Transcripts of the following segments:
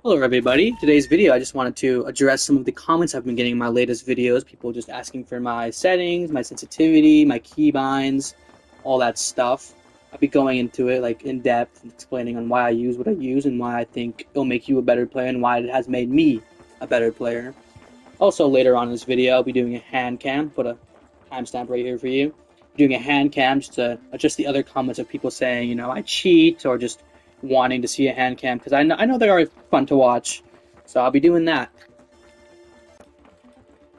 Hello everybody. Today's video I just wanted to address some of the comments I've been getting in my latest videos. People just asking for my settings, my sensitivity, my keybinds, all that stuff. I'll be going into it like in depth and explaining on why I use what I use and why I think it'll make you a better player and why it has made me a better player. Also later on in this video I'll be doing a hand cam, put a timestamp right here for you. Doing a hand cam just to adjust the other comments of people saying, I cheat or just wanting to see a hand cam because I know they are fun to watch, so I'll be doing that.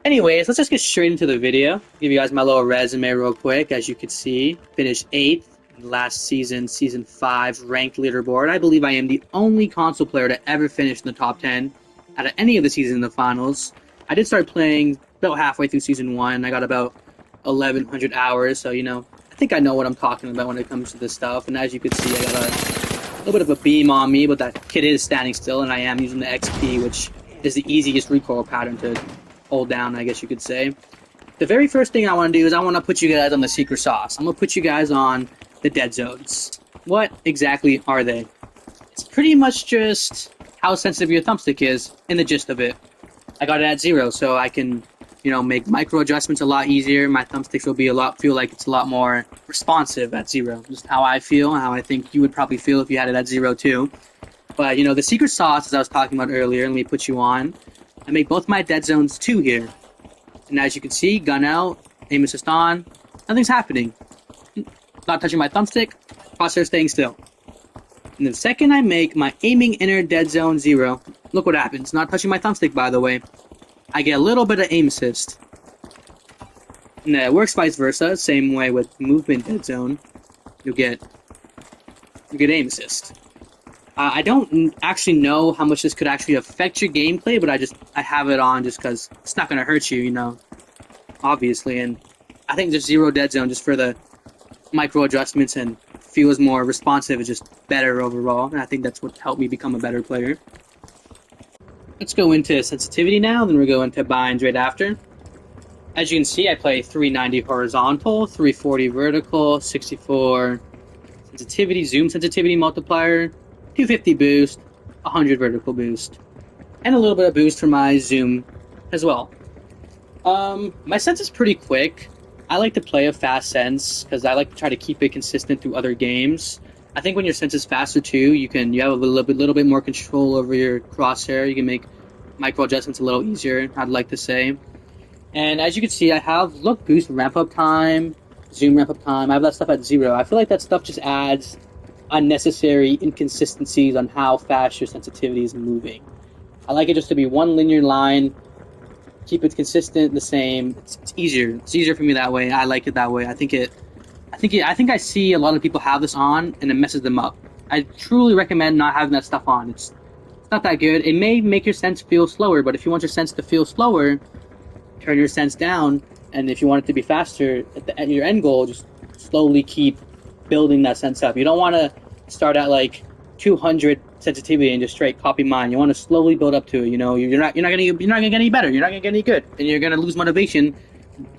Anyways, let's just get straight into the video. Give you guys my little resume real quick. As you can see, finished 8th last season, Season 5 ranked leaderboard. I believe I am the only console player to ever finish in the top 10 out of any of the seasons in the finals. I did start playing about halfway through Season 1. I got about 1,100 hours, so I think I know what I'm talking about when it comes to this stuff. And as you can see, I got a little bit of a beam on me, but that kid is standing still, and I am using the XP, which is the easiest recoil pattern to hold down, I guess you could say. The very first thing I want to do is I want to put you guys on the secret sauce. I'm going to put you guys on the dead zones. What exactly are they? It's pretty much just how sensitive your thumbstick is, in the gist of it. I got it at 0, so I can make micro adjustments a lot easier. My thumbsticks will be feel like it's a lot more responsive at 0. Just how I feel, how I think you would probably feel if you had it at 0 too. But the secret sauce, as I was talking about earlier, let me put you on. I make both my dead zones 2 here. And as you can see, gun out, aim assist on, nothing's happening. Not touching my thumbstick, crosshair staying still. And the second I make my aiming inner dead zone 0, look what happens. Not touching my thumbstick, by the way. I get a little bit of aim assist. And it works vice versa, same way with movement dead zone. You get aim assist. I don't actually know how much this could actually affect your gameplay, but I have it on just because it's not going to hurt you, obviously. And I think just 0 dead zone, just for the micro adjustments and feels more responsive, is just better overall. And I think that's what helped me become a better player. Let's go into sensitivity now, then we'll go into binds right after. As you can see, I play 390 horizontal, 340 vertical, 64 sensitivity, zoom sensitivity multiplier, 250 boost, 100 vertical boost, and a little bit of boost for my zoom as well. My sense is pretty quick. I like to play a fast sense because I like to try to keep it consistent through other games. I think when your sense is faster too, you have a little bit more control over your crosshair. You can make micro adjustments a little easier, I'd like to say. And as you can see, I have boost ramp up time, zoom ramp up time. I have that stuff at 0. I feel like that stuff just adds unnecessary inconsistencies on how fast your sensitivity is moving. I like it just to be one linear line, keep it consistent, the same. It's easier. It's easier for me that way. I like it that way. I think I see a lot of people have this on and it messes them up. I truly recommend not having that stuff on. It's not that good. It may make your sense feel slower, but if you want your sense to feel slower, turn your sense down. And if you want it to be faster, at your end goal, just slowly keep building that sense up. You don't want to start at like 200 sensitivity and just straight copy mine. You want to slowly build up to it. You're not gonna get any better. You're not gonna get any good, and you're gonna lose motivation.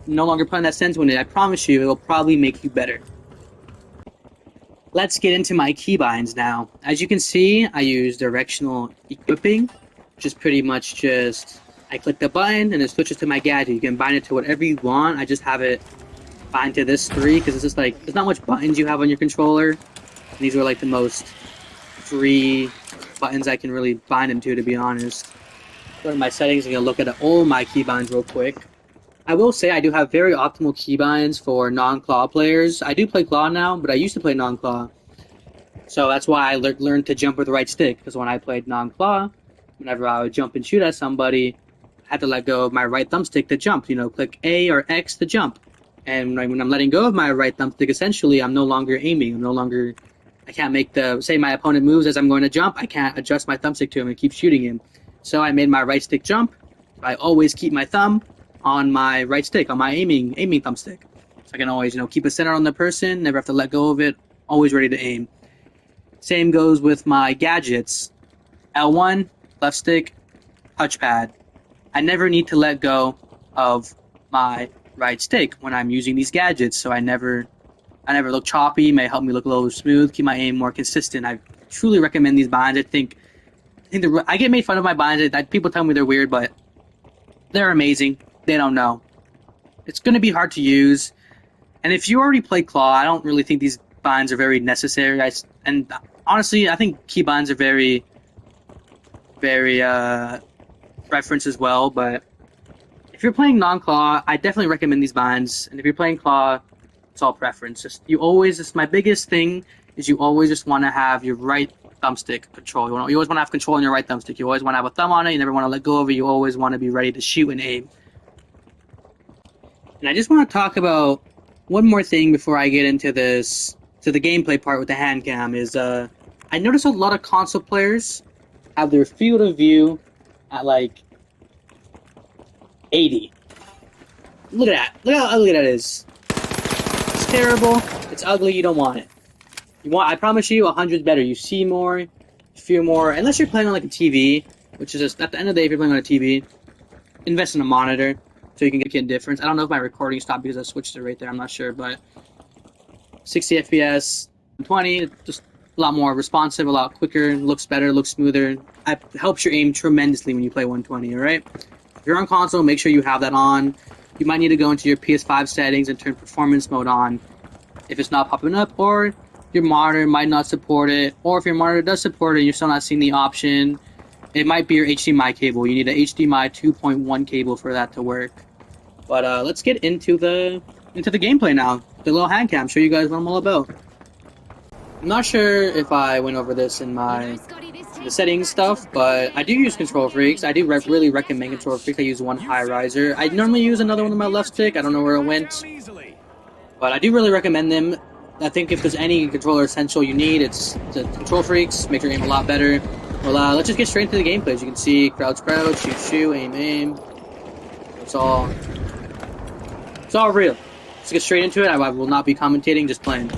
No longer putting that sense in it. I promise you, it will probably make you better. Let's get into my keybinds now. As you can see, I use directional equipping, which is pretty much just I click the button and it switches to my gadget. You can bind it to whatever you want. I just have it bind to this 3 because it's just like there's not much buttons you have on your controller. And these are like the most free buttons I can really bind them to be honest. Go to my settings and look at all my keybinds real quick. I will say I do have very optimal keybinds for non-claw players. I do play claw now, but I used to play non-claw. So that's why I learned to jump with the right stick, because when I played non-claw, whenever I would jump and shoot at somebody, I had to let go of my right thumbstick to jump. Click A or X to jump. And when I'm letting go of my right thumbstick, essentially, I'm no longer aiming. I can't make say my opponent moves as I'm going to jump, I can't adjust my thumbstick to him and keep shooting him. So I made my right stick jump. I always keep my thumb on my right stick, on my aiming thumbstick. So I can always, keep it centered on the person, never have to let go of it, always ready to aim. Same goes with my gadgets. L1, left stick, touchpad. I never need to let go of my right stick when I'm using these gadgets, so I never look choppy, may help me look a little smooth, keep my aim more consistent. I truly recommend these binds. I think think I get made fun of my binds. People tell me they're weird, but they're amazing. They don't know. It's going to be hard to use. And if you already play Claw, I don't really think these binds are very necessary. And honestly, I think key binds are very, very preference as well. But if you're playing non-Claw, I definitely recommend these binds. And if you're playing Claw, it's all preference. Just my biggest thing is you always just want to have your right thumbstick control. You always want to have control on your right thumbstick. You always want to have a thumb on it. You never want to let go of it. You always want to be ready to shoot and aim. And I just want to talk about one more thing before I get into the gameplay part with the hand cam is I notice a lot of console players have their field of view at like 80. Look at that. Look how ugly that is. It's terrible. It's ugly. You don't want it. I promise you, 100 is better. You see more, you feel more. Unless you're playing on like a TV, which is just, at the end of the day, if you're playing on a TV, invest in a monitor so you can get a difference. I don't know if my recording stopped because I switched it right there. I'm not sure, but 60 FPS, 20, just a lot more responsive, a lot quicker, looks better, looks smoother. It helps your aim tremendously when you play 120. All right. If you're on console, make sure you have that on. You might need to go into your PS5 settings and turn performance mode on if it's not popping up, or your monitor might not support it, or if your monitor does support it, you're still not seeing the option. It might be your HDMI cable. You need an HDMI 2.1 cable for that to work. But let's get into the gameplay now. The little hand cam, show you guys what I'm all about. I'm not sure if I went over this in the settings stuff, but I do use Control Freaks. I do really recommend Control Freaks. I use one high riser. I normally use another one on my left stick. I don't know where it went, but I do really recommend them. I think if there's any controller essential you need, it's the Control Freaks. Make your aim a lot better. Well, let's just get straight into the gameplay. As you can see, crouch, shoot, shoot, aim, aim. It's all real. Let's get straight into it. I will not be commentating, just playing.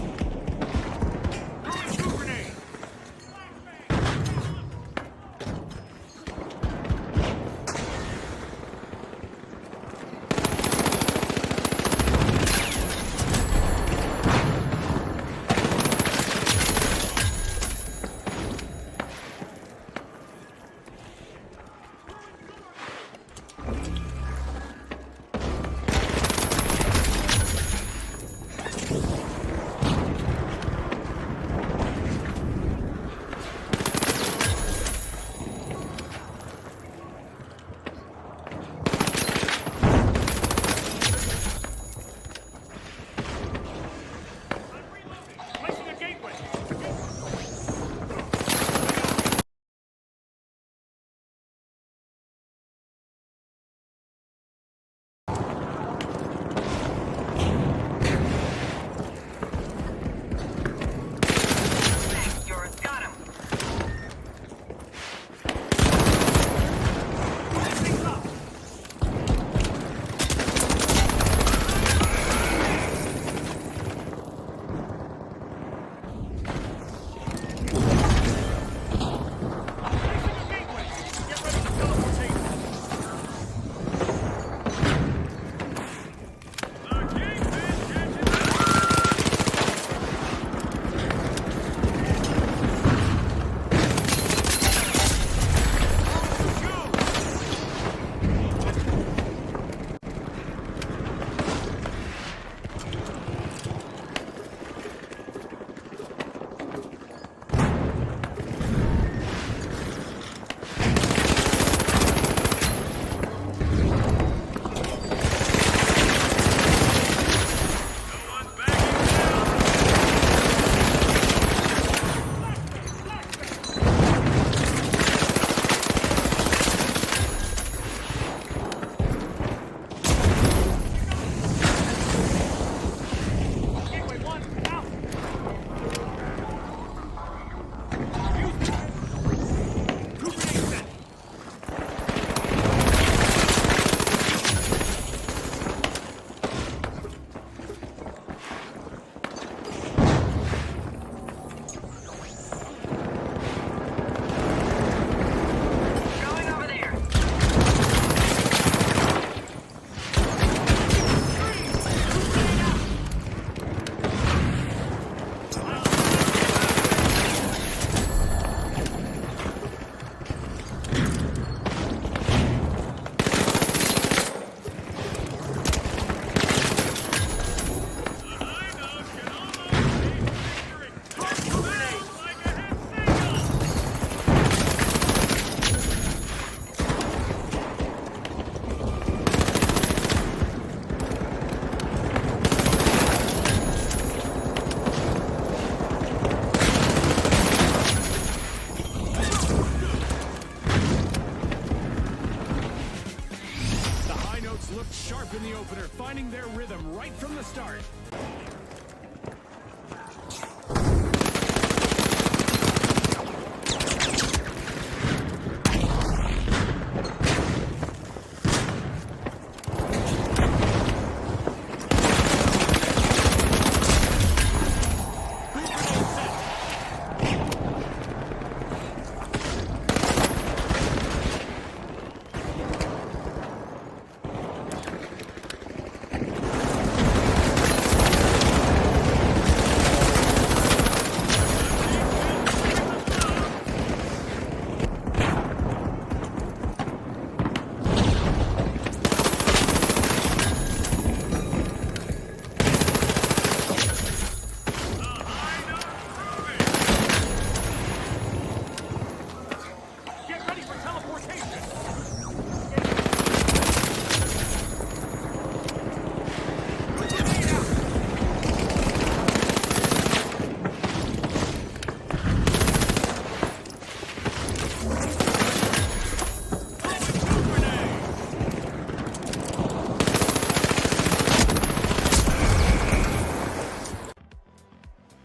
sharp in the opener, finding their rhythm right from the start.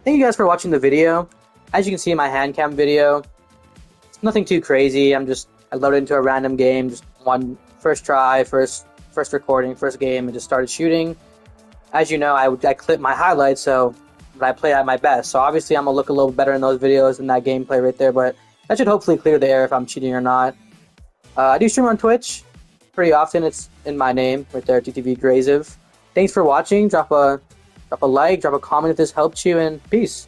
Thank you guys for watching the video. As you can see in my hand cam video, it's nothing too crazy. I loaded into a random game, just one first try, first recording, first game, and just started shooting. As you know, I clip my highlights, so I play at my best. So obviously I'm gonna look a little better in those videos than that gameplay right there, but that should hopefully clear the air if I'm cheating or not. I do stream on Twitch pretty often. It's in my name right there, TTV Graziv. Thanks for watching. Drop a like, drop a comment if this helped you, and peace.